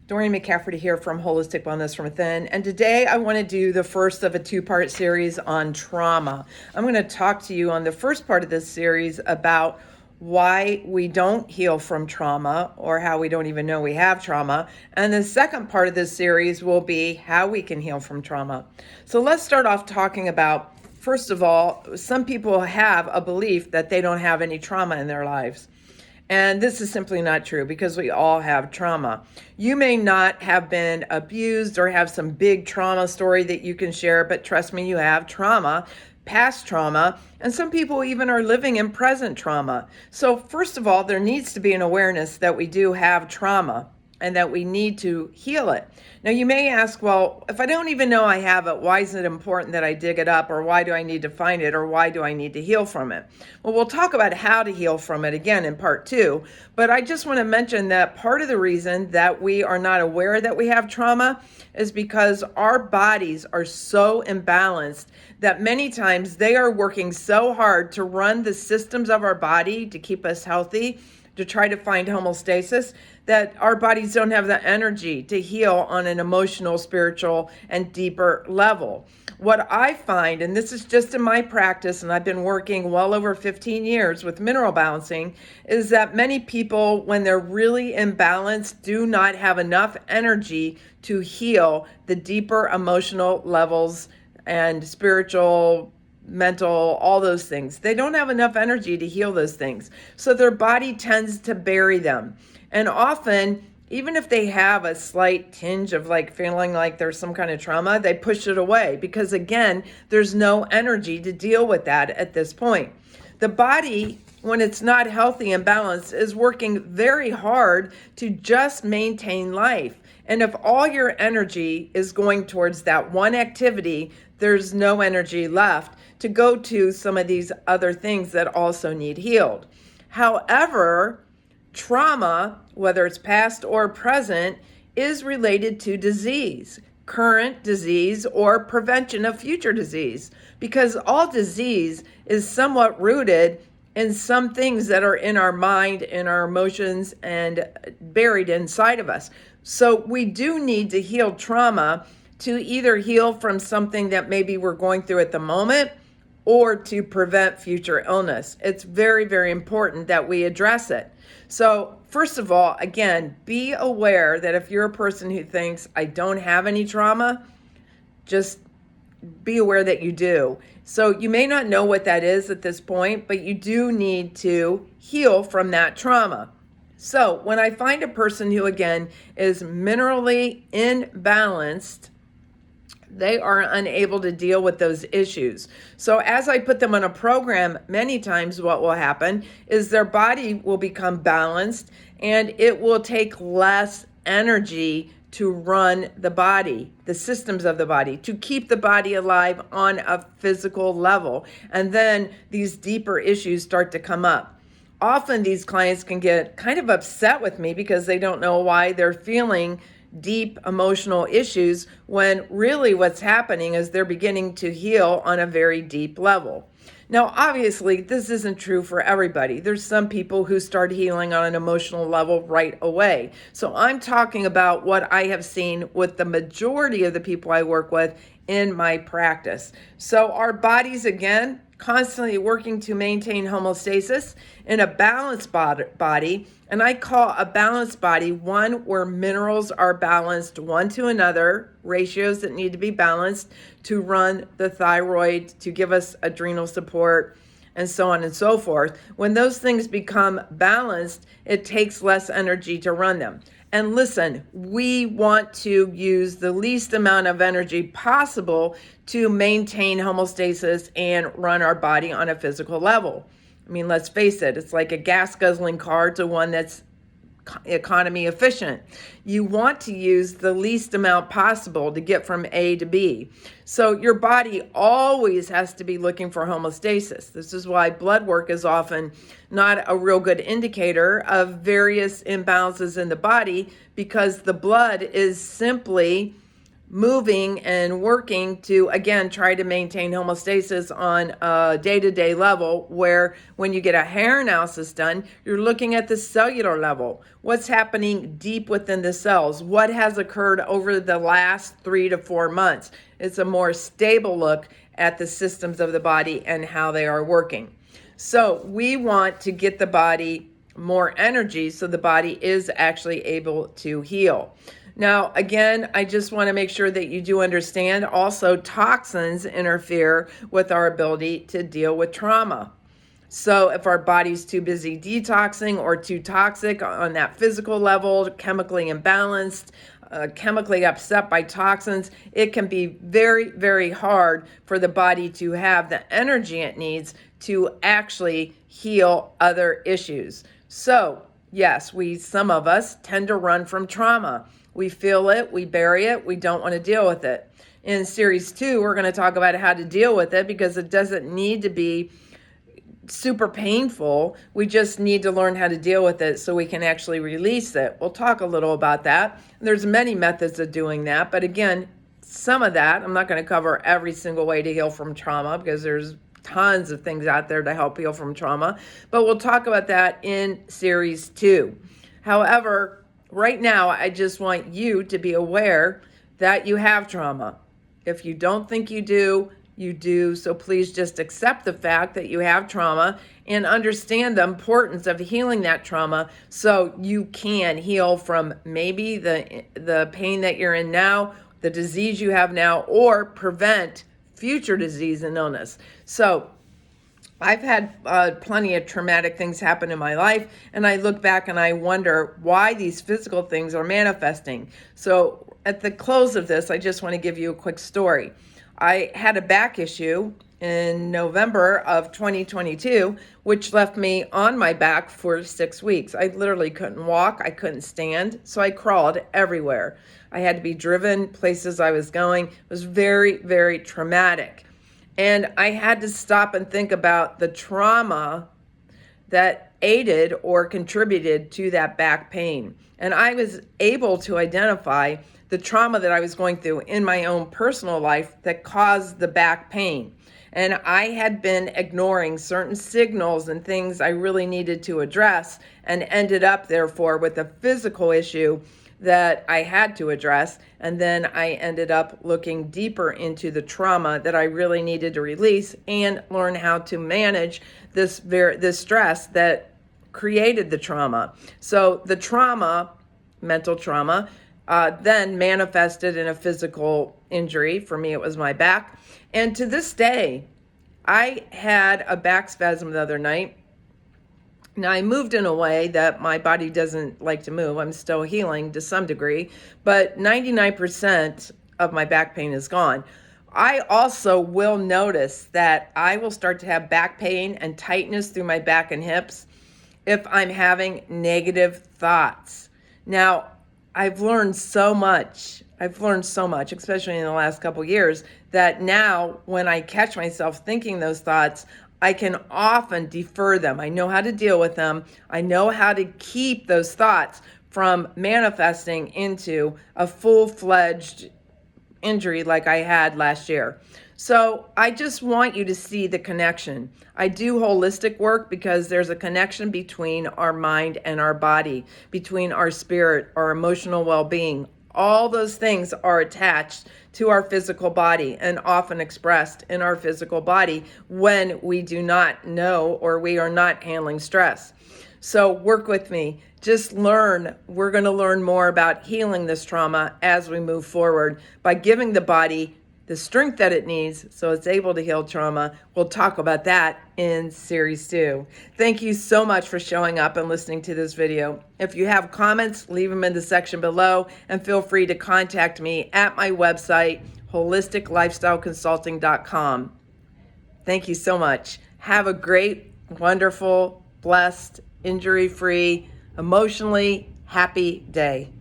Doreen McCafferty here from Holistic Wellness from Within, and today I want to do the first of a two-part series on trauma. I'm going to talk to you on the first part of this series about why we don't heal from trauma or how we don't even know we have trauma, and the second part of this series will be how we can heal from trauma. So let's start off talking about, first of all, some people have a belief that they don't have any trauma in their lives. And this is simply not true because we all have trauma. You may not have been abused or have some big trauma story that you can share, but trust me, you have trauma, past trauma, and some people even are living in present trauma. So first of all, there needs to be an awareness that we do have trauma and that we need to heal it. Now you may ask, well, if I don't even know I have it, why is it important that I dig it up, or why do I need to find it, or why do I need to heal from it? Well, we'll talk about how to heal from it again in part 2, but I just want to mention that part of the reason that we are not aware that we have trauma is because our bodies are so imbalanced that many times they are working so hard to run the systems of our body to keep us healthy, to try to find homeostasis, that our bodies don't have the energy to heal on an emotional, spiritual, and deeper level. What I find, and this is just in my practice, and I've been working well over 15 years with mineral balancing, is that many people, when they're really imbalanced, do not have enough energy to heal the deeper emotional levels and spiritual, mental, all those things. They don't have enough energy to heal those things. So their body tends to bury them. And often, even if they have a slight tinge of like feeling like there's some kind of trauma, they push it away because again, there's no energy to deal with that at this point. The body, when it's not healthy and balanced, is working very hard to just maintain life. And if all your energy is going towards that one activity, there's no energy left to go to some of these other things that also need healed. However, trauma, whether it's past or present, is related to disease, current disease, or prevention of future disease, because all disease is somewhat rooted in some things that are in our mind, in our emotions, and buried inside of us. So we do need to heal trauma to either heal from something that maybe we're going through at the moment or to prevent future illness. It's very, very important that we address it. So first of all, again, be aware that if you're a person who thinks, I don't have any trauma, just be aware that you do. So you may not know what that is at this point, but you do need to heal from that trauma. So when I find a person who, again, is minerally imbalanced, they are unable to deal with those issues. So as I put them on a program, many times what will happen is their body will become balanced and it will take less energy to run the body, the systems of the body, to keep the body alive on a physical level. And then these deeper issues start to come up. Often these clients can get kind of upset with me because they don't know why they're feeling deep emotional issues when really what's happening is they're beginning to heal on a very deep level. Now, obviously, this isn't true for everybody. There's some people who start healing on an emotional level right away. So I'm talking about what I have seen with the majority of the people I work with in my practice. So our bodies, again, constantly working to maintain homeostasis in a balanced body. And I call a balanced body one where minerals are balanced one to another, ratios that need to be balanced to run the thyroid, to give us adrenal support, and so on and so forth. When those things become balanced, it takes less energy to run them. And listen, we want to use the least amount of energy possible to maintain homeostasis and run our body on a physical level. I mean, let's face it, it's like a gas guzzling car to one that's economy efficient. You want to use the least amount possible to get from A to B. So your body always has to be looking for homeostasis. This is why blood work is often not a real good indicator of various imbalances in the body, because the blood is simply moving and working to, again, try to maintain homeostasis on a day-to-day level, where when you get a hair analysis done, you're looking at the cellular level. What's happening deep within the cells? What has occurred over the last 3 to 4 months? It's a more stable look at the systems of the body and how they are working. So we want to get the body more energy so the body is actually able to heal. Now, again, I just want to make sure that you do understand also toxins interfere with our ability to deal with trauma. So if our body's too busy detoxing or too toxic on that physical level, chemically imbalanced, chemically upset by toxins, it can be very, very hard for the body to have the energy it needs to actually heal other issues. So yes, some of us tend to run from trauma. We feel it, we bury it, we don't want to deal with it. In series 2, we're going to talk about how to deal with it, because it doesn't need to be super painful. We just need to learn how to deal with it so we can actually release it. We'll talk a little about that. There's many methods of doing that, but again, some of that, I'm not going to cover every single way to heal from trauma, because there's tons of things out there to help heal from trauma, but we'll talk about that in series 2. However, right now, I just want you to be aware that you have trauma. If you don't think you do, you do. So please just accept the fact that you have trauma and understand the importance of healing that trauma so you can heal from maybe the pain that you're in now, the disease you have now, or prevent future disease and illness. So I've had plenty of traumatic things happen in my life, and I look back and I wonder why these physical things are manifesting. So at the close of this, I just want to give you a quick story. I had a back issue in November of 2022, which left me on my back for 6 weeks. I literally couldn't walk, I couldn't stand, so I crawled everywhere. I had to be driven places I was going. It was very, very traumatic. And I had to stop and think about the trauma that aided or contributed to that back pain. And I was able to identify the trauma that I was going through in my own personal life that caused the back pain. And I had been ignoring certain signals and things I really needed to address, and ended up, therefore, with a physical issue that I had to address. And then I ended up looking deeper into the trauma that I really needed to release and learn how to manage this stress that created the trauma. So the trauma, mental trauma, then manifested in a physical injury. For me, it was my back. And to this day, I had a back spasm the other night. Now, I moved in a way that my body doesn't like to move. I'm still healing to some degree, but 99% of my back pain is gone. I also will notice that I will start to have back pain and tightness through my back and hips if I'm having negative thoughts. Now, I've learned so much, especially in the last couple years, that now when I catch myself thinking those thoughts, I can often defer them. I know how to deal with them. I know how to keep those thoughts from manifesting into a full-fledged injury like I had last year. So I just want you to see the connection. I do holistic work because there's a connection between our mind and our body, between our spirit, our emotional well-being. All those things are attached to our physical body and often expressed in our physical body when we do not know or we are not handling stress. So work with me. Just learn. We're going to learn more about healing this trauma as we move forward by giving the body the strength that it needs so it's able to heal trauma. We'll talk about that in series 2. Thank you so much for showing up and listening to this video. If you have comments, leave them in the section below, and feel free to contact me at my website, holisticlifestyleconsulting.com. Thank you so much. Have a great, wonderful, blessed, injury-free, emotionally happy day.